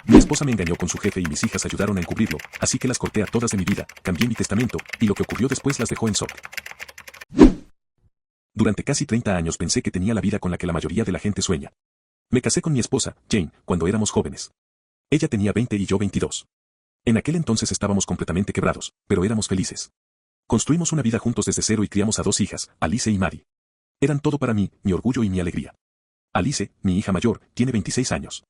Mi esposa me engañó con su jefe y mis hijas ayudaron a encubrirlo, así que las corté a todas de mi vida, cambié mi testamento, y lo que ocurrió después las dejó en shock. Durante casi 30 años pensé que tenía la vida con la que la mayoría de la gente sueña. Me casé con mi esposa, Jane, cuando éramos jóvenes. Ella tenía 20 y yo 22. En aquel entonces estábamos completamente quebrados, pero éramos felices. Construimos una vida juntos desde cero y criamos a 2 hijas, Alice y Maddie. Eran todo para mí, mi orgullo y mi alegría. Alice, mi hija mayor, tiene 26 años.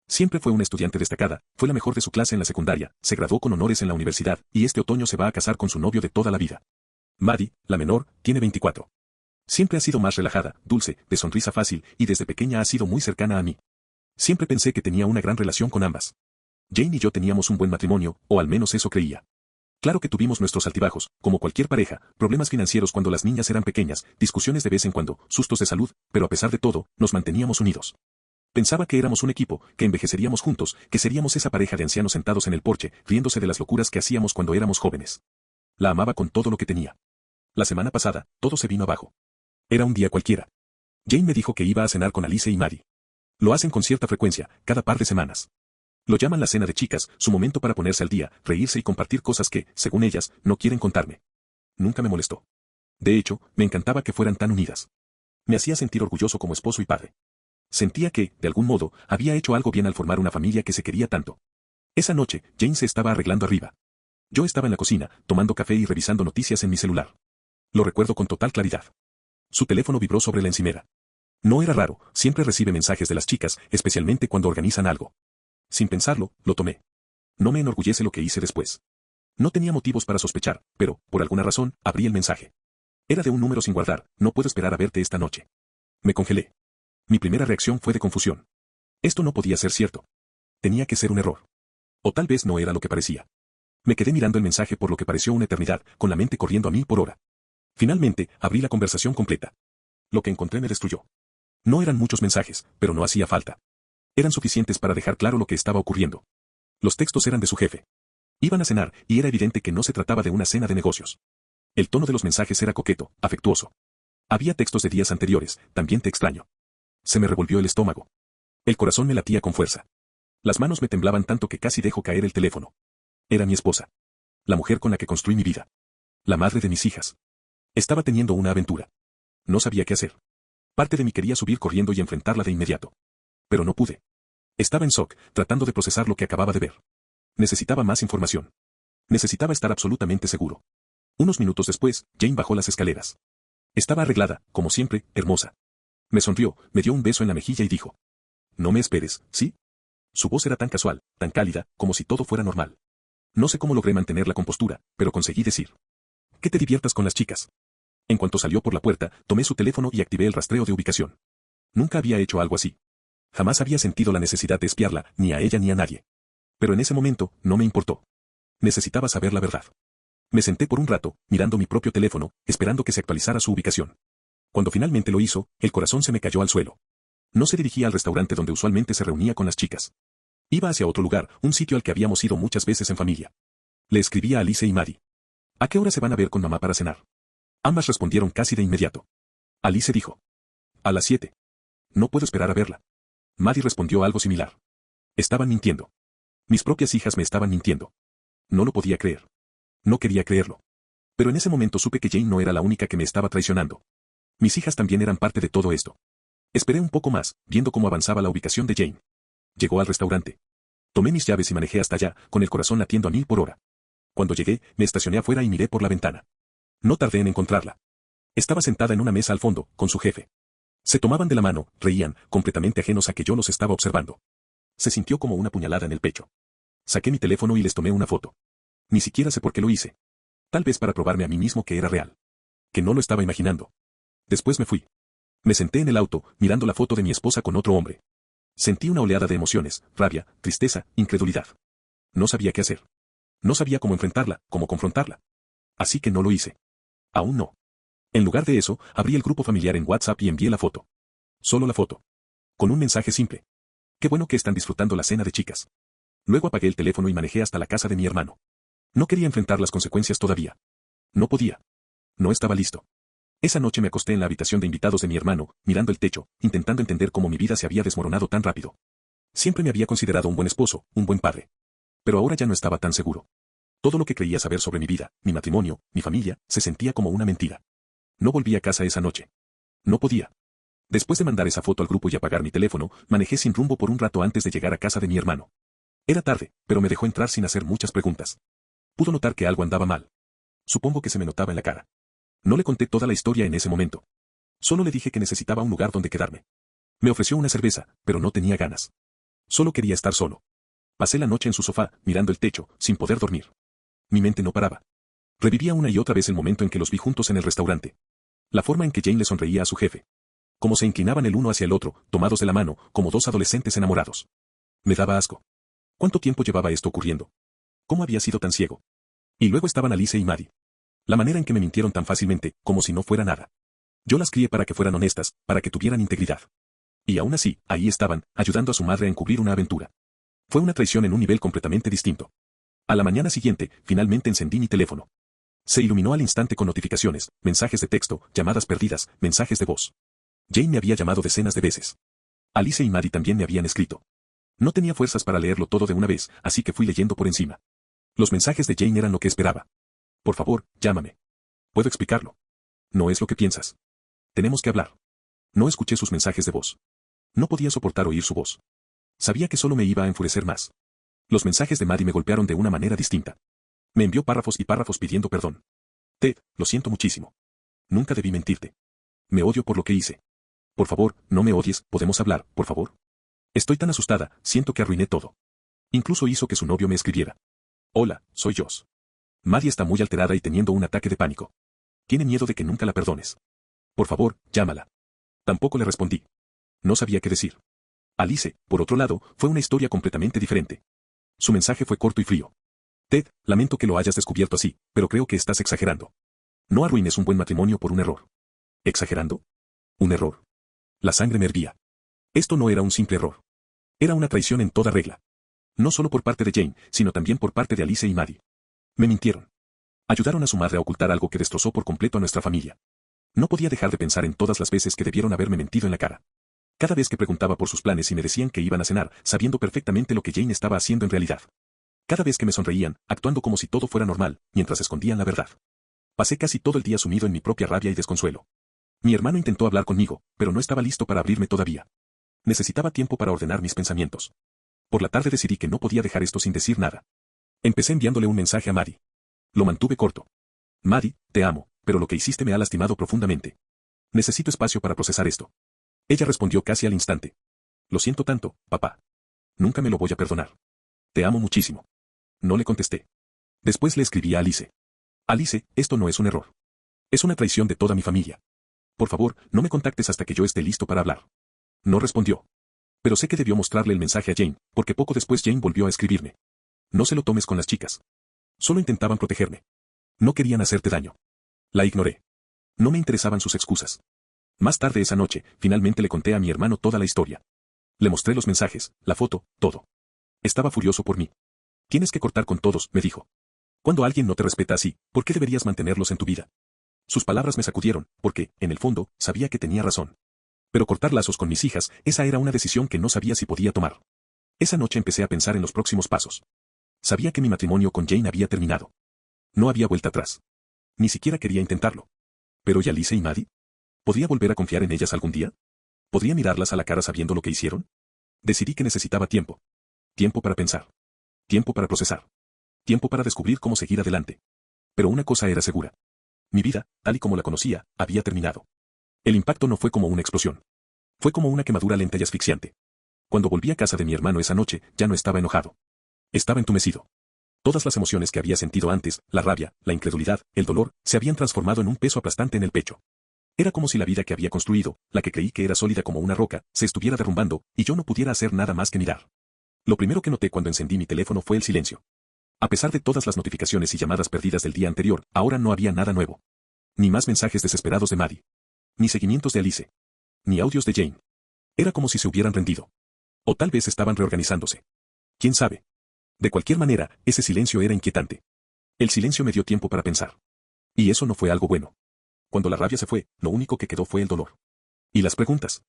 Siempre fue una estudiante destacada, fue la mejor de su clase en la secundaria, se graduó con honores en la universidad, y este otoño se va a casar con su novio de toda la vida. Maddie, la menor, tiene 24. Siempre ha sido más relajada, dulce, de sonrisa fácil, y desde pequeña ha sido muy cercana a mí. Siempre pensé que tenía una gran relación con ambas. Jane y yo teníamos un buen matrimonio, o al menos eso creía. Claro que tuvimos nuestros altibajos, como cualquier pareja, problemas financieros cuando las niñas eran pequeñas, discusiones de vez en cuando, sustos de salud, pero a pesar de todo, nos manteníamos unidos. Pensaba que éramos un equipo, que envejeceríamos juntos, que seríamos esa pareja de ancianos sentados en el porche, riéndose de las locuras que hacíamos cuando éramos jóvenes. La amaba con todo lo que tenía. La semana pasada, todo se vino abajo. Era un día cualquiera. Jane me dijo que iba a cenar con Alice y Maddie. Lo hacen con cierta frecuencia, cada par de semanas. Lo llaman la cena de chicas, su momento para ponerse al día, reírse y compartir cosas que, según ellas, no quieren contarme. Nunca me molestó. De hecho, me encantaba que fueran tan unidas. Me hacía sentir orgulloso como esposo y padre. Sentía que, de algún modo, había hecho algo bien al formar una familia que se quería tanto. Esa noche, Jane se estaba arreglando arriba. Yo estaba en la cocina, tomando café y revisando noticias en mi celular. Lo recuerdo con total claridad. Su teléfono vibró sobre la encimera. No era raro, siempre recibe mensajes de las chicas, especialmente cuando organizan algo. Sin pensarlo, lo tomé. No me enorgullece lo que hice después. No tenía motivos para sospechar, pero, por alguna razón, abrí el mensaje. Era de un número sin guardar, no puedo esperar a verte esta noche. Me congelé. Mi primera reacción fue de confusión. Esto no podía ser cierto. Tenía que ser un error. O tal vez no era lo que parecía. Me quedé mirando el mensaje por lo que pareció una eternidad, con la mente corriendo a 1000 por hora. Finalmente, abrí la conversación completa. Lo que encontré me destruyó. No eran muchos mensajes, pero no hacía falta. Eran suficientes para dejar claro lo que estaba ocurriendo. Los textos eran de su jefe. Iban a cenar, y era evidente que no se trataba de una cena de negocios. El tono de los mensajes era coqueto, afectuoso. Había textos de días anteriores, también te extraño. Se me revolvió el estómago. El corazón me latía con fuerza. Las manos me temblaban tanto que casi dejo caer el teléfono. Era mi esposa. La mujer con la que construí mi vida. La madre de mis hijas. Estaba teniendo una aventura. No sabía qué hacer. Parte de mí quería subir corriendo y enfrentarla de inmediato. Pero no pude. Estaba en shock, tratando de procesar lo que acababa de ver. Necesitaba más información. Necesitaba estar absolutamente seguro. Unos minutos después, Jane bajó las escaleras. Estaba arreglada, como siempre, hermosa. Me sonrió, me dio un beso en la mejilla y dijo: «No me esperes, ¿sí?». Su voz era tan casual, tan cálida, como si todo fuera normal. No sé cómo logré mantener la compostura, pero conseguí decir: «Que te diviertas con las chicas». En cuanto salió por la puerta, tomé su teléfono y activé el rastreo de ubicación. Nunca había hecho algo así. Jamás había sentido la necesidad de espiarla, ni a ella ni a nadie. Pero en ese momento, no me importó. Necesitaba saber la verdad. Me senté por un rato, mirando mi propio teléfono, esperando que se actualizara su ubicación. Cuando finalmente lo hizo, el corazón se me cayó al suelo. No se dirigía al restaurante donde usualmente se reunía con las chicas. Iba hacia otro lugar, un sitio al que habíamos ido muchas veces en familia. Le escribí a Alice y Maddie. «¿A qué hora se van a ver con mamá para cenar?». Ambas respondieron casi de inmediato. Alice dijo: «A las 7. No puedo esperar a verla». Maddie respondió algo similar. Estaban mintiendo. Mis propias hijas me estaban mintiendo. No lo podía creer. No quería creerlo. Pero en ese momento supe que Jane no era la única que me estaba traicionando. Mis hijas también eran parte de todo esto. Esperé un poco más, viendo cómo avanzaba la ubicación de Jane. Llegó al restaurante. Tomé mis llaves y manejé hasta allá, con el corazón latiendo a 1000 por hora. Cuando llegué, me estacioné afuera y miré por la ventana. No tardé en encontrarla. Estaba sentada en una mesa al fondo, con su jefe. Se tomaban de la mano, reían, completamente ajenos a que yo los estaba observando. Se sintió como una puñalada en el pecho. Saqué mi teléfono y les tomé una foto. Ni siquiera sé por qué lo hice. Tal vez para probarme a mí mismo que era real. Que no lo estaba imaginando. Después me fui. Me senté en el auto, mirando la foto de mi esposa con otro hombre. Sentí una oleada de emociones, rabia, tristeza, incredulidad. No sabía qué hacer. No sabía cómo enfrentarla, cómo confrontarla. Así que no lo hice. Aún no. En lugar de eso, abrí el grupo familiar en WhatsApp y envié la foto. Solo la foto. Con un mensaje simple. Qué bueno que están disfrutando la cena de chicas. Luego apagué el teléfono y manejé hasta la casa de mi hermano. No quería enfrentar las consecuencias todavía. No podía. No estaba listo. Esa noche me acosté en la habitación de invitados de mi hermano, mirando el techo, intentando entender cómo mi vida se había desmoronado tan rápido. Siempre me había considerado un buen esposo, un buen padre. Pero ahora ya no estaba tan seguro. Todo lo que creía saber sobre mi vida, mi matrimonio, mi familia, se sentía como una mentira. No volví a casa esa noche. No podía. Después de mandar esa foto al grupo y apagar mi teléfono, manejé sin rumbo por un rato antes de llegar a casa de mi hermano. Era tarde, pero me dejó entrar sin hacer muchas preguntas. Pudo notar que algo andaba mal. Supongo que se me notaba en la cara. No le conté toda la historia en ese momento. Solo le dije que necesitaba un lugar donde quedarme. Me ofreció una cerveza, pero no tenía ganas. Solo quería estar solo. Pasé la noche en su sofá, mirando el techo, sin poder dormir. Mi mente no paraba. Revivía una y otra vez el momento en que los vi juntos en el restaurante. La forma en que Jane le sonreía a su jefe. Cómo se inclinaban el uno hacia el otro, tomados de la mano, como dos adolescentes enamorados. Me daba asco. ¿Cuánto tiempo llevaba esto ocurriendo? ¿Cómo había sido tan ciego? Y luego estaban Alice y Maddie. La manera en que me mintieron tan fácilmente, como si no fuera nada. Yo las crié para que fueran honestas, para que tuvieran integridad. Y aún así, ahí estaban, ayudando a su madre a encubrir una aventura. Fue una traición en un nivel completamente distinto. A la mañana siguiente, finalmente encendí mi teléfono. Se iluminó al instante con notificaciones, mensajes de texto, llamadas perdidas, mensajes de voz. Jane me había llamado decenas de veces. Alice y Maddie también me habían escrito. No tenía fuerzas para leerlo todo de una vez, así que fui leyendo por encima. Los mensajes de Jane eran lo que esperaba. Por favor, llámame. Puedo explicarlo. No es lo que piensas. Tenemos que hablar. No escuché sus mensajes de voz. No podía soportar oír su voz. Sabía que solo me iba a enfurecer más. Los mensajes de Maddie me golpearon de una manera distinta. Me envió párrafos y párrafos pidiendo perdón. Ted, lo siento muchísimo. Nunca debí mentirte. Me odio por lo que hice. Por favor, no me odies, ¿podemos hablar, por favor? Estoy tan asustada, siento que arruiné todo. Incluso hizo que su novio me escribiera. Hola, soy Joss. Maddie está muy alterada y teniendo un ataque de pánico. Tiene miedo de que nunca la perdones. Por favor, llámala. Tampoco le respondí. No sabía qué decir. Alice, por otro lado, fue una historia completamente diferente. Su mensaje fue corto y frío. Ted, lamento que lo hayas descubierto así, pero creo que estás exagerando. No arruines un buen matrimonio por un error. ¿Exagerando? ¿Un error? La sangre me hervía. Esto no era un simple error. Era una traición en toda regla. No solo por parte de Jane, sino también por parte de Alice y Maddie. Me mintieron. Ayudaron a su madre a ocultar algo que destrozó por completo a nuestra familia. No podía dejar de pensar en todas las veces que debieron haberme mentido en la cara. Cada vez que preguntaba por sus planes y me decían que iban a cenar, sabiendo perfectamente lo que Jane estaba haciendo en realidad. Cada vez que me sonreían, actuando como si todo fuera normal, mientras escondían la verdad. Pasé casi todo el día sumido en mi propia rabia y desconsuelo. Mi hermano intentó hablar conmigo, pero no estaba listo para abrirme todavía. Necesitaba tiempo para ordenar mis pensamientos. Por la tarde decidí que no podía dejar esto sin decir nada. Empecé enviándole un mensaje a Maddie. Lo mantuve corto. Maddie, te amo, pero lo que hiciste me ha lastimado profundamente. Necesito espacio para procesar esto. Ella respondió casi al instante. Lo siento tanto, papá. Nunca me lo voy a perdonar. Te amo muchísimo. No le contesté. Después le escribí a Alice. Alice, esto no es un error. Es una traición de toda mi familia. Por favor, no me contactes hasta que yo esté listo para hablar. No respondió. Pero sé que debió mostrarle el mensaje a Jane, porque poco después Jane volvió a escribirme. No se lo tomes con las chicas. Solo intentaban protegerme. No querían hacerte daño. La ignoré. No me interesaban sus excusas. Más tarde esa noche, finalmente le conté a mi hermano toda la historia. Le mostré los mensajes, la foto, todo. Estaba furioso por mí. Tienes que cortar con todos, me dijo. Cuando alguien no te respeta así, ¿por qué deberías mantenerlos en tu vida? Sus palabras me sacudieron, porque, en el fondo, sabía que tenía razón. Pero cortar lazos con mis hijas, esa era una decisión que no sabía si podía tomar. Esa noche empecé a pensar en los próximos pasos. Sabía que mi matrimonio con Jane había terminado. No había vuelta atrás. Ni siquiera quería intentarlo. Pero ¿y Alice y Maddie? ¿Podría volver a confiar en ellas algún día? ¿Podría mirarlas a la cara sabiendo lo que hicieron? Decidí que necesitaba tiempo. Tiempo para pensar. Tiempo para procesar. Tiempo para descubrir cómo seguir adelante. Pero una cosa era segura. Mi vida, tal y como la conocía, había terminado. El impacto no fue como una explosión. Fue como una quemadura lenta y asfixiante. Cuando volví a casa de mi hermano esa noche, ya no estaba enojado. Estaba entumecido. Todas las emociones que había sentido antes, la rabia, la incredulidad, el dolor, se habían transformado en un peso aplastante en el pecho. Era como si la vida que había construido, la que creí que era sólida como una roca, se estuviera derrumbando, y yo no pudiera hacer nada más que mirar. Lo primero que noté cuando encendí mi teléfono fue el silencio. A pesar de todas las notificaciones y llamadas perdidas del día anterior, ahora no había nada nuevo. Ni más mensajes desesperados de Maddie. Ni seguimientos de Alice. Ni audios de Jane. Era como si se hubieran rendido. O tal vez estaban reorganizándose. ¿Quién sabe? De cualquier manera, ese silencio era inquietante. El silencio me dio tiempo para pensar. Y eso no fue algo bueno. Cuando la rabia se fue, lo único que quedó fue el dolor. Y las preguntas.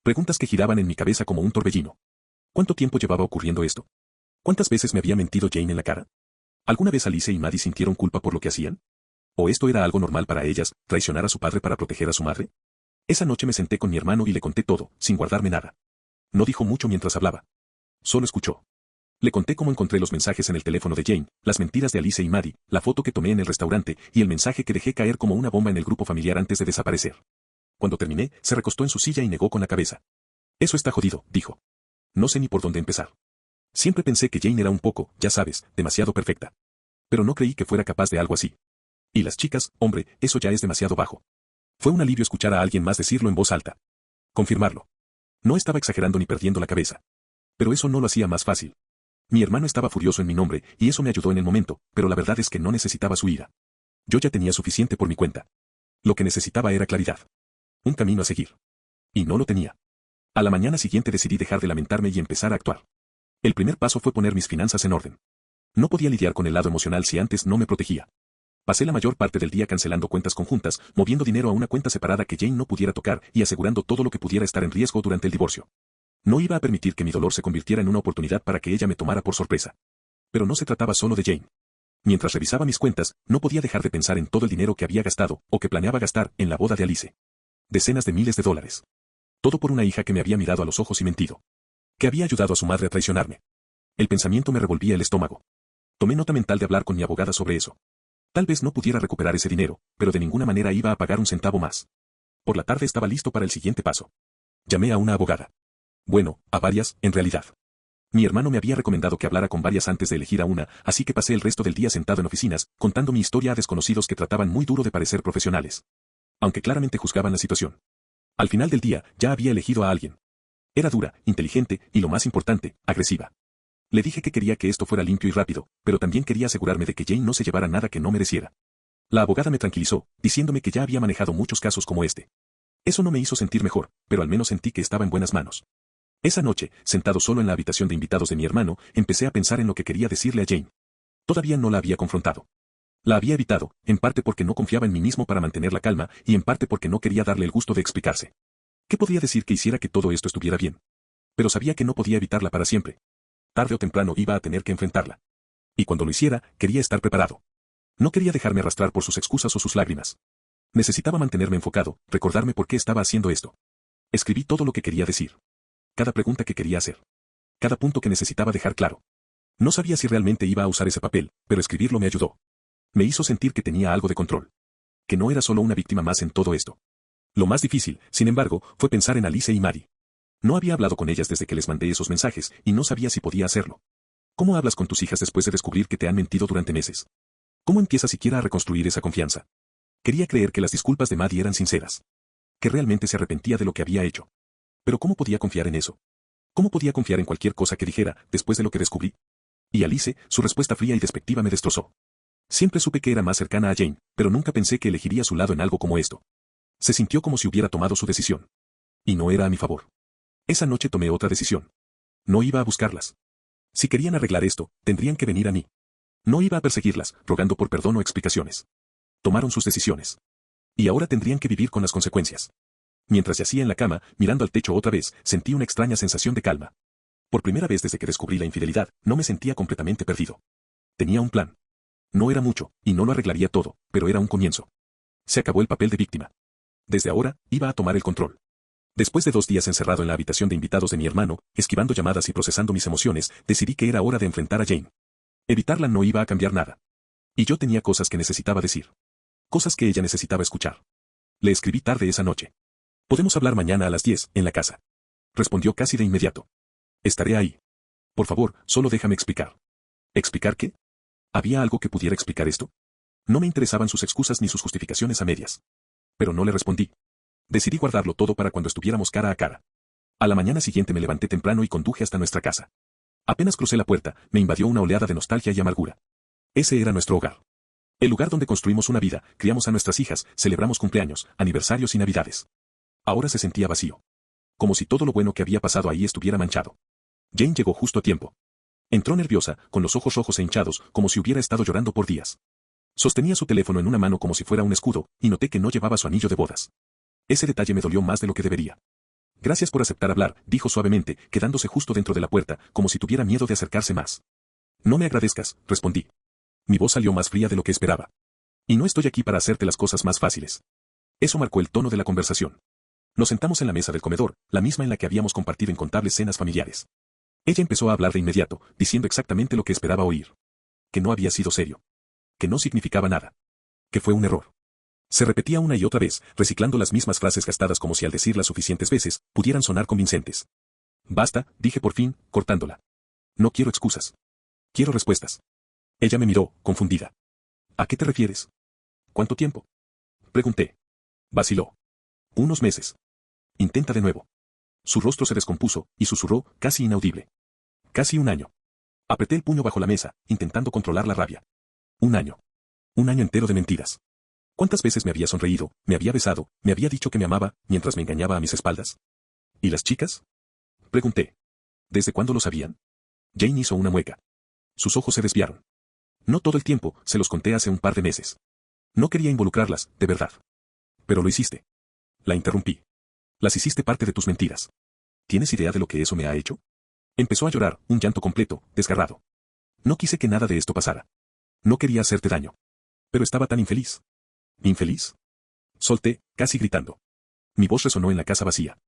Preguntas que giraban en mi cabeza como un torbellino. ¿Cuánto tiempo llevaba ocurriendo esto? ¿Cuántas veces me había mentido Jane en la cara? ¿Alguna vez Alice y Maddie sintieron culpa por lo que hacían? ¿O esto era algo normal para ellas, traicionar a su padre para proteger a su madre? Esa noche me senté con mi hermano y le conté todo, sin guardarme nada. No dijo mucho mientras hablaba. Solo escuchó. Le conté cómo encontré los mensajes en el teléfono de Jane, las mentiras de Alice y Maddie, la foto que tomé en el restaurante y el mensaje que dejé caer como una bomba en el grupo familiar antes de desaparecer. Cuando terminé, se recostó en su silla y negó con la cabeza. Eso está jodido, dijo. No sé ni por dónde empezar. Siempre pensé que Jane era un poco, ya sabes, demasiado perfecta. Pero no creí que fuera capaz de algo así. Y las chicas, hombre, eso ya es demasiado bajo. Fue un alivio escuchar a alguien más decirlo en voz alta. Confirmarlo. No estaba exagerando ni perdiendo la cabeza. Pero eso no lo hacía más fácil. Mi hermano estaba furioso en mi nombre, y eso me ayudó en el momento, pero la verdad es que no necesitaba su ira. Yo ya tenía suficiente por mi cuenta. Lo que necesitaba era claridad. Un camino a seguir. Y no lo tenía. A la mañana siguiente decidí dejar de lamentarme y empezar a actuar. El primer paso fue poner mis finanzas en orden. No podía lidiar con el lado emocional si antes no me protegía. Pasé la mayor parte del día cancelando cuentas conjuntas, moviendo dinero a una cuenta separada que Jane no pudiera tocar y asegurando todo lo que pudiera estar en riesgo durante el divorcio. No iba a permitir que mi dolor se convirtiera en una oportunidad para que ella me tomara por sorpresa. Pero no se trataba solo de Jane. Mientras revisaba mis cuentas, no podía dejar de pensar en todo el dinero que había gastado, o que planeaba gastar, en la boda de Alice. Decenas de miles de dólares. Todo por una hija que me había mirado a los ojos y mentido. Que había ayudado a su madre a traicionarme. El pensamiento me revolvía el estómago. Tomé nota mental de hablar con mi abogada sobre eso. Tal vez no pudiera recuperar ese dinero, pero de ninguna manera iba a pagar un centavo más. Por la tarde estaba listo para el siguiente paso. Llamé a una abogada. Bueno, a varias, en realidad. Mi hermano me había recomendado que hablara con varias antes de elegir a una, así que pasé el resto del día sentado en oficinas, contando mi historia a desconocidos que trataban muy duro de parecer profesionales. Aunque claramente juzgaban la situación. Al final del día, ya había elegido a alguien. Era dura, inteligente, y lo más importante, agresiva. Le dije que quería que esto fuera limpio y rápido, pero también quería asegurarme de que Jane no se llevara nada que no mereciera. La abogada me tranquilizó, diciéndome que ya había manejado muchos casos como este. Eso no me hizo sentir mejor, pero al menos sentí que estaba en buenas manos. Esa noche, sentado solo en la habitación de invitados de mi hermano, empecé a pensar en lo que quería decirle a Jane. Todavía no la había confrontado. La había evitado, en parte porque no confiaba en mí mismo para mantener la calma, y en parte porque no quería darle el gusto de explicarse. ¿Qué podía decir que hiciera que todo esto estuviera bien? Pero sabía que no podía evitarla para siempre. Tarde o temprano iba a tener que enfrentarla. Y cuando lo hiciera, quería estar preparado. No quería dejarme arrastrar por sus excusas o sus lágrimas. Necesitaba mantenerme enfocado, recordarme por qué estaba haciendo esto. Escribí todo lo que quería decir. Cada pregunta que quería hacer. Cada punto que necesitaba dejar claro. No sabía si realmente iba a usar ese papel, pero escribirlo me ayudó. Me hizo sentir que tenía algo de control. Que no era solo una víctima más en todo esto. Lo más difícil, sin embargo, fue pensar en Alice y Maddie. No había hablado con ellas desde que les mandé esos mensajes, y no sabía si podía hacerlo. ¿Cómo hablas con tus hijas después de descubrir que te han mentido durante meses? ¿Cómo empiezas siquiera a reconstruir esa confianza? Quería creer que las disculpas de Maddie eran sinceras. Que realmente se arrepentía de lo que había hecho. Pero ¿cómo podía confiar en eso? ¿Cómo podía confiar en cualquier cosa que dijera, después de lo que descubrí? Y Alice, su respuesta fría y despectiva me destrozó. Siempre supe que era más cercana a Jane, pero nunca pensé que elegiría su lado en algo como esto. Se sintió como si hubiera tomado su decisión. Y no era a mi favor. Esa noche tomé otra decisión. No iba a buscarlas. Si querían arreglar esto, tendrían que venir a mí. No iba a perseguirlas, rogando por perdón o explicaciones. Tomaron sus decisiones. Y ahora tendrían que vivir con las consecuencias. Mientras yacía en la cama, mirando al techo otra vez, sentí una extraña sensación de calma. Por primera vez desde que descubrí la infidelidad, no me sentía completamente perdido. Tenía un plan. No era mucho, y no lo arreglaría todo, pero era un comienzo. Se acabó el papel de víctima. Desde ahora, iba a tomar el control. Después de 2 días encerrado en la habitación de invitados de mi hermano, esquivando llamadas y procesando mis emociones, decidí que era hora de enfrentar a Jane. Evitarla no iba a cambiar nada. Y yo tenía cosas que necesitaba decir. Cosas que ella necesitaba escuchar. Le escribí tarde esa noche. Podemos hablar mañana a las 10, en la casa. Respondió casi de inmediato. Estaré ahí. Por favor, solo déjame explicar. ¿Explicar qué? ¿Había algo que pudiera explicar esto? No me interesaban sus excusas ni sus justificaciones a medias. Pero no le respondí. Decidí guardarlo todo para cuando estuviéramos cara a cara. A la mañana siguiente me levanté temprano y conduje hasta nuestra casa. Apenas crucé la puerta, me invadió una oleada de nostalgia y amargura. Ese era nuestro hogar. El lugar donde construimos una vida, criamos a nuestras hijas, celebramos cumpleaños, aniversarios y navidades. Ahora se sentía vacío. Como si todo lo bueno que había pasado ahí estuviera manchado. Jane llegó justo a tiempo. Entró nerviosa, con los ojos rojos e hinchados, como si hubiera estado llorando por días. Sostenía su teléfono en una mano como si fuera un escudo, y noté que no llevaba su anillo de bodas. Ese detalle me dolió más de lo que debería. Gracias por aceptar hablar, dijo suavemente, quedándose justo dentro de la puerta, como si tuviera miedo de acercarse más. No me agradezcas, respondí. Mi voz salió más fría de lo que esperaba. Y no estoy aquí para hacerte las cosas más fáciles. Eso marcó el tono de la conversación. Nos sentamos en la mesa del comedor, la misma en la que habíamos compartido incontables cenas familiares. Ella empezó a hablar de inmediato, diciendo exactamente lo que esperaba oír. Que no había sido serio. Que no significaba nada. Que fue un error. Se repetía una y otra vez, reciclando las mismas frases gastadas como si al decirlas suficientes veces, pudieran sonar convincentes. Basta, dije por fin, cortándola. No quiero excusas. Quiero respuestas. Ella me miró, confundida. ¿A qué te refieres? ¿Cuánto tiempo? Pregunté. Vaciló. Unos meses. Intenta de nuevo. Su rostro se descompuso, y susurró, casi inaudible. Casi un año. Apreté el puño bajo la mesa, intentando controlar la rabia. Un año. Un año entero de mentiras. ¿Cuántas veces me había sonreído, me había besado, me había dicho que me amaba, mientras me engañaba a mis espaldas? ¿Y las chicas? Pregunté. ¿Desde cuándo lo sabían? Jane hizo una mueca. Sus ojos se desviaron. No todo el tiempo, se los conté hace un par de meses. No quería involucrarlas, de verdad. Pero lo hiciste. La interrumpí. Las hiciste parte de tus mentiras. ¿Tienes idea de lo que eso me ha hecho? Empezó a llorar, un llanto completo, desgarrado. No quise que nada de esto pasara. No quería hacerte daño. Pero estaba tan infeliz. ¿Infeliz? Solté, casi gritando. Mi voz resonó en la casa vacía.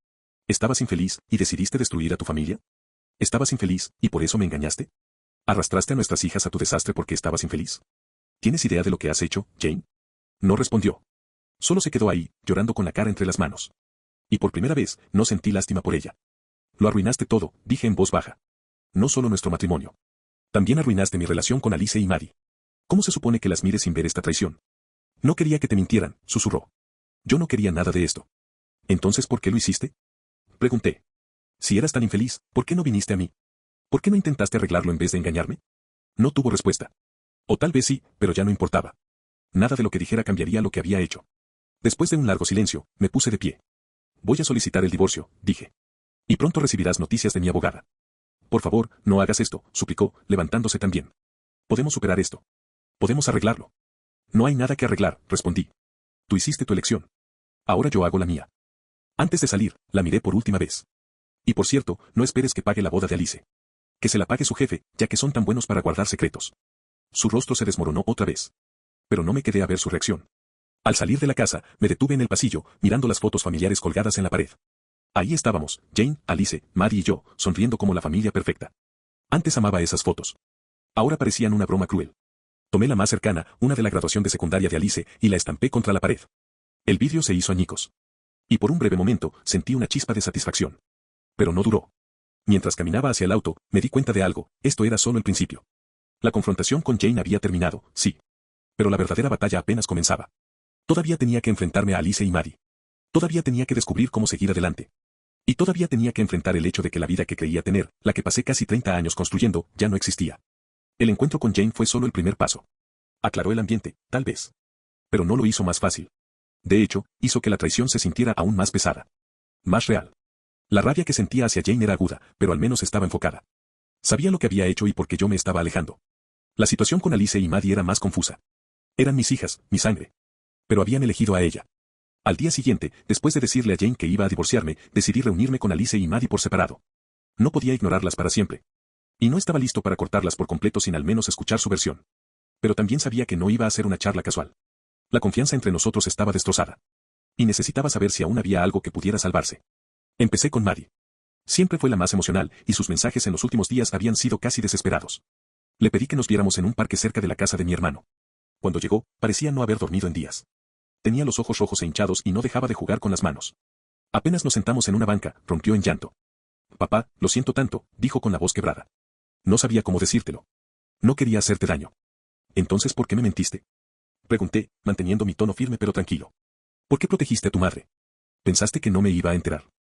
¿Estabas infeliz y decidiste destruir a tu familia? ¿Estabas infeliz y por eso me engañaste? ¿Arrastraste a nuestras hijas a tu desastre porque estabas infeliz? ¿Tienes idea de lo que has hecho, Jane? No respondió. Solo se quedó ahí, llorando con la cara entre las manos. Y por primera vez, no sentí lástima por ella. Lo arruinaste todo, dije en voz baja. No solo nuestro matrimonio. También arruinaste mi relación con Alice y Maddie. ¿Cómo se supone que las mires sin ver esta traición? No quería que te mintieran, susurró. Yo no quería nada de esto. ¿Entonces por qué lo hiciste? Pregunté. Si eras tan infeliz, ¿por qué no viniste a mí? ¿Por qué no intentaste arreglarlo en vez de engañarme? No tuvo respuesta. O tal vez sí, pero ya no importaba. Nada de lo que dijera cambiaría lo que había hecho. Después de un largo silencio, me puse de pie. Voy a solicitar el divorcio, dije. Y pronto recibirás noticias de mi abogada. Por favor, no hagas esto, suplicó, levantándose también. Podemos superar esto. Podemos arreglarlo. No hay nada que arreglar, respondí. Tú hiciste tu elección. Ahora yo hago la mía. Antes de salir, la miré por última vez. Y por cierto, no esperes que pague la boda de Alice. Que se la pague su jefe, ya que son tan buenos para guardar secretos. Su rostro se desmoronó otra vez. Pero no me quedé a ver su reacción. Al salir de la casa, me detuve en el pasillo, mirando las fotos familiares colgadas en la pared. Ahí estábamos, Jane, Alice, Maddie y yo, sonriendo como la familia perfecta. Antes amaba esas fotos. Ahora parecían una broma cruel. Tomé la más cercana, una de la graduación de secundaria de Alice, y la estampé contra la pared. El vidrio se hizo añicos. Y por un breve momento, sentí una chispa de satisfacción. Pero no duró. Mientras caminaba hacia el auto, me di cuenta de algo, esto era solo el principio. La confrontación con Jane había terminado, sí. Pero la verdadera batalla apenas comenzaba. Todavía tenía que enfrentarme a Alice y Maddie. Todavía tenía que descubrir cómo seguir adelante. Y todavía tenía que enfrentar el hecho de que la vida que creía tener, la que pasé casi 30 años construyendo, ya no existía. El encuentro con Jane fue solo el primer paso. Aclaró el ambiente, tal vez. Pero no lo hizo más fácil. De hecho, hizo que la traición se sintiera aún más pesada. Más real. La rabia que sentía hacia Jane era aguda, pero al menos estaba enfocada. Sabía lo que había hecho y por qué yo me estaba alejando. La situación con Alice y Maddie era más confusa. Eran mis hijas, mi sangre. Pero habían elegido a ella. Al día siguiente, después de decirle a Jane que iba a divorciarme, decidí reunirme con Alice y Maddie por separado. No podía ignorarlas para siempre. Y no estaba listo para cortarlas por completo sin al menos escuchar su versión. Pero también sabía que no iba a ser una charla casual. La confianza entre nosotros estaba destrozada. Y necesitaba saber si aún había algo que pudiera salvarse. Empecé con Maddie. Siempre fue la más emocional, y sus mensajes en los últimos días habían sido casi desesperados. Le pedí que nos viéramos en un parque cerca de la casa de mi hermano. Cuando llegó, parecía no haber dormido en días. Tenía los ojos rojos e hinchados y no dejaba de jugar con las manos. Apenas nos sentamos en una banca, rompió en llanto. Papá, lo siento tanto, dijo con la voz quebrada. No sabía cómo decírtelo. No quería hacerte daño. Entonces, ¿por qué me mentiste? Pregunté, manteniendo mi tono firme pero tranquilo. ¿Por qué protegiste a tu madre? ¿Pensaste que no me iba a enterar?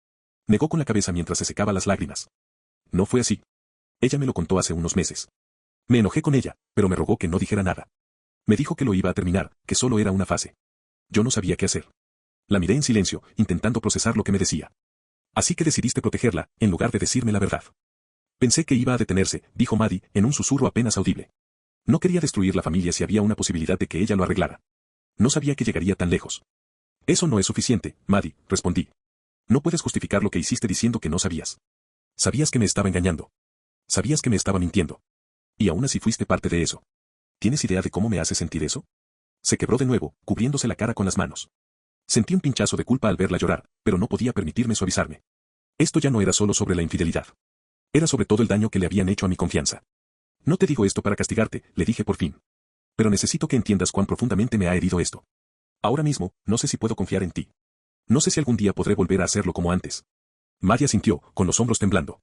Negó con la cabeza mientras se secaba las lágrimas. No fue así. Ella me lo contó hace unos meses. Me enojé con ella, pero me rogó que no dijera nada. Me dijo que lo iba a terminar, que solo era una fase. Yo no sabía qué hacer. La miré en silencio, intentando procesar lo que me decía. Así que decidiste protegerla, en lugar de decirme la verdad. Pensé que iba a detenerse, dijo Maddie, en un susurro apenas audible. No quería destruir la familia si había una posibilidad de que ella lo arreglara. No sabía que llegaría tan lejos. Eso no es suficiente, Maddie, respondí. No puedes justificar lo que hiciste diciendo que no sabías. Sabías que me estaba engañando. Sabías que me estaba mintiendo. Y aún así fuiste parte de eso. ¿Tienes idea de cómo me hace sentir eso? Se quebró de nuevo, cubriéndose la cara con las manos. Sentí un pinchazo de culpa al verla llorar, pero no podía permitirme suavizarme. Esto ya no era solo sobre la infidelidad. Era sobre todo el daño que le habían hecho a mi confianza. No te digo esto para castigarte, le dije por fin. Pero necesito que entiendas cuán profundamente me ha herido esto. Ahora mismo, no sé si puedo confiar en ti. No sé si algún día podré volver a hacerlo como antes. Maddie asintió, con los hombros temblando.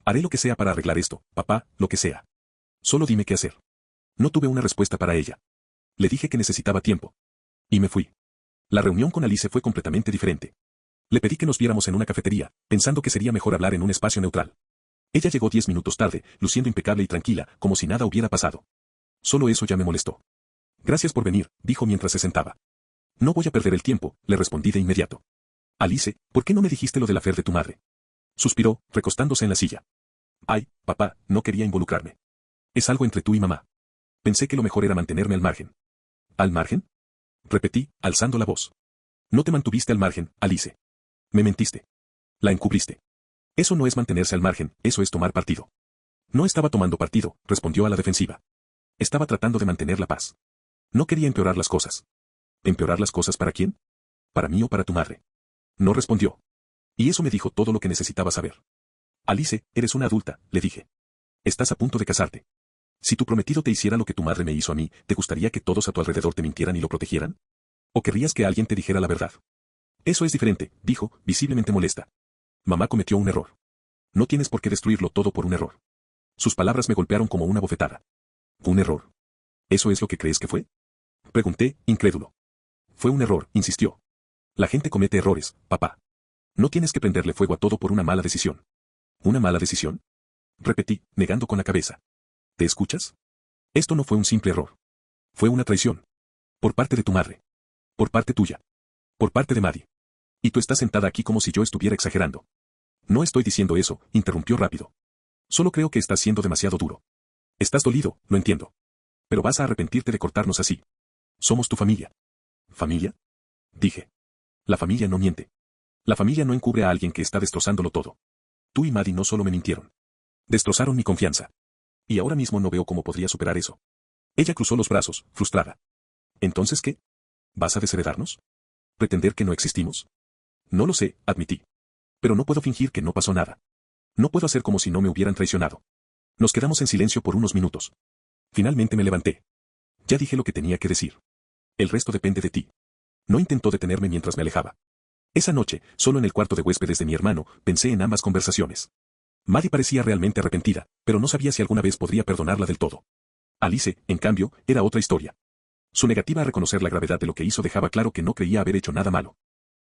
Haré lo que sea para arreglar esto, papá, lo que sea. Solo dime qué hacer. No tuve una respuesta para ella. Le dije que necesitaba tiempo. Y me fui. La reunión con Alice fue completamente diferente. Le pedí que nos viéramos en una cafetería, pensando que sería mejor hablar en un espacio neutral. Ella llegó 10 minutos tarde, luciendo impecable y tranquila, como si nada hubiera pasado. Solo eso ya me molestó. Gracias por venir, dijo mientras se sentaba. No voy a perder el tiempo, le respondí de inmediato. Alice, ¿por qué no me dijiste lo del afer de tu madre? Suspiró, recostándose en la silla. Ay, papá, no quería involucrarme. Es algo entre tú y mamá. Pensé que lo mejor era mantenerme al margen. ¿Al margen? Repetí, alzando la voz. No te mantuviste al margen, Alice. Me mentiste. La encubriste. Eso no es mantenerse al margen, eso es tomar partido. No estaba tomando partido, respondió a la defensiva. Estaba tratando de mantener la paz. No quería empeorar las cosas. ¿Empeorar las cosas para quién? ¿Para mí o para tu madre? No respondió. Y eso me dijo todo lo que necesitaba saber. Alice, eres una adulta, le dije. Estás a punto de casarte. Si tu prometido te hiciera lo que tu madre me hizo a mí, ¿te gustaría que todos a tu alrededor te mintieran y lo protegieran? ¿O querrías que alguien te dijera la verdad? Eso es diferente, dijo, visiblemente molesta. Mamá cometió un error. No tienes por qué destruirlo todo por un error. Sus palabras me golpearon como una bofetada. ¿Un error? ¿Eso es lo que crees que fue? Pregunté, incrédulo. Fue un error, insistió. La gente comete errores, papá. No tienes que prenderle fuego a todo por una mala decisión. ¿Una mala decisión? Repetí, negando con la cabeza. ¿Te escuchas? Esto no fue un simple error. Fue una traición. Por parte de tu madre. Por parte tuya. Por parte de Maddie. Y tú estás sentada aquí como si yo estuviera exagerando. No estoy diciendo eso, interrumpió rápido. Solo creo que estás siendo demasiado duro. Estás dolido, lo entiendo. Pero vas a arrepentirte de cortarnos así. Somos tu familia. ¿Familia? Dije. La familia no miente. La familia no encubre a alguien que está destrozándolo todo. Tú y Maddie no solo me mintieron. Destrozaron mi confianza. Y ahora mismo no veo cómo podría superar eso. Ella cruzó los brazos, frustrada. ¿Entonces qué? ¿Vas a desheredarnos? ¿Pretender que no existimos? No lo sé, admití. Pero no puedo fingir que no pasó nada. No puedo hacer como si no me hubieran traicionado. Nos quedamos en silencio por unos minutos. Finalmente me levanté. Ya dije lo que tenía que decir. El resto depende de ti. No intentó detenerme mientras me alejaba. Esa noche, solo en el cuarto de huéspedes de mi hermano, pensé en ambas conversaciones. Maddie parecía realmente arrepentida, pero no sabía si alguna vez podría perdonarla del todo. Alice, en cambio, era otra historia. Su negativa a reconocer la gravedad de lo que hizo dejaba claro que no creía haber hecho nada malo.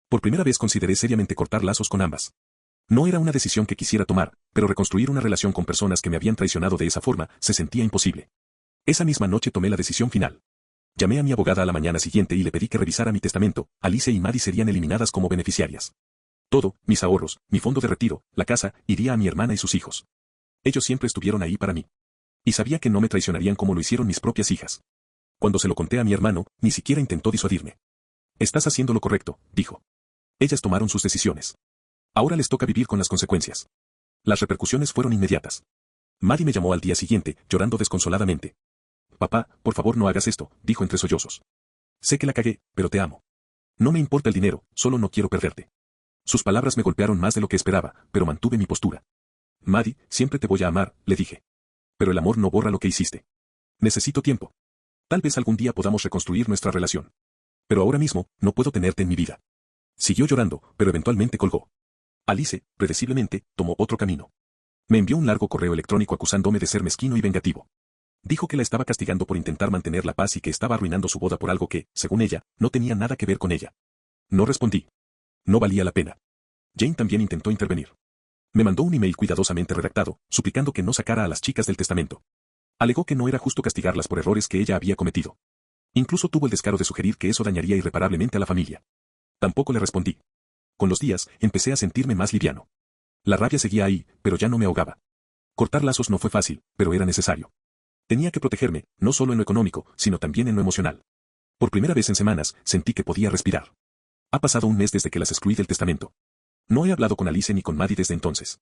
Por primera vez consideré seriamente cortar lazos con ambas. No era una decisión que quisiera tomar, pero reconstruir una relación con personas que me habían traicionado de esa forma se sentía imposible. Esa misma noche tomé la decisión final. Llamé a mi abogada a la mañana siguiente y le pedí que revisara mi testamento. Alice y Maddie serían eliminadas como beneficiarias. Todo, mis ahorros, mi fondo de retiro, la casa, iría a mi hermana y sus hijos. Ellos siempre estuvieron ahí para mí. Y sabía que no me traicionarían como lo hicieron mis propias hijas. Cuando se lo conté a mi hermano, ni siquiera intentó disuadirme. Estás haciendo lo correcto, dijo. Ellas tomaron sus decisiones. Ahora les toca vivir con las consecuencias. Las repercusiones fueron inmediatas. Maddie me llamó al día siguiente, llorando desconsoladamente. Papá, por favor no hagas esto, dijo entre sollozos. Sé que la cagué, pero te amo. No me importa el dinero, solo no quiero perderte. Sus palabras me golpearon más de lo que esperaba, pero mantuve mi postura. Maddie, siempre te voy a amar, le dije. Pero el amor no borra lo que hiciste. Necesito tiempo. Tal vez algún día podamos reconstruir nuestra relación. Pero ahora mismo, no puedo tenerte en mi vida. Siguió llorando, pero eventualmente colgó. Alice, predeciblemente, tomó otro camino. Me envió un largo correo electrónico acusándome de ser mezquino y vengativo. Dijo que la estaba castigando por intentar mantener la paz y que estaba arruinando su boda por algo que, según ella, no tenía nada que ver con ella. No respondí. No valía la pena. Jane también intentó intervenir. Me mandó un email cuidadosamente redactado, suplicando que no sacara a las chicas del testamento. Alegó que no era justo castigarlas por errores que ella había cometido. Incluso tuvo el descaro de sugerir que eso dañaría irreparablemente a la familia. Tampoco le respondí. Con los días, empecé a sentirme más liviano. La rabia seguía ahí, pero ya no me ahogaba. Cortar lazos no fue fácil, pero era necesario. Tenía que protegerme, no solo en lo económico, sino también en lo emocional. Por primera vez en semanas, sentí que podía respirar. Ha pasado un mes desde que las excluí del testamento. No he hablado con Alice ni con Maddie desde entonces.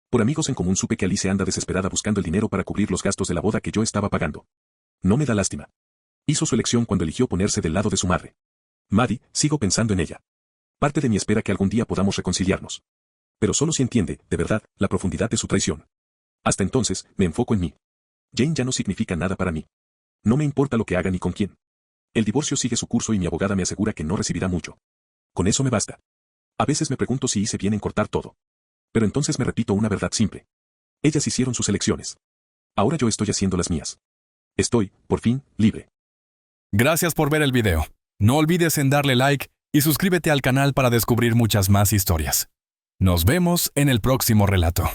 Por amigos en común supe que Alice anda desesperada buscando el dinero para cubrir los gastos de la boda que yo estaba pagando. No me da lástima. Hizo su elección cuando eligió ponerse del lado de su madre. Maddie, sigo pensando en ella. Parte de mí espera que algún día podamos reconciliarnos. Pero solo si entiende, de verdad, la profundidad de su traición. Hasta entonces, me enfoco en mí. Jane ya no significa nada para mí. No me importa lo que haga ni con quién. El divorcio sigue su curso y mi abogada me asegura que no recibirá mucho. Con eso me basta. A veces me pregunto si hice bien en cortar todo. Pero entonces me repito una verdad simple. Ellas hicieron sus elecciones. Ahora yo estoy haciendo las mías. Estoy, por fin, libre. Gracias por ver el video. No olvides en darle like y suscríbete al canal para descubrir muchas más historias. Nos vemos en el próximo relato.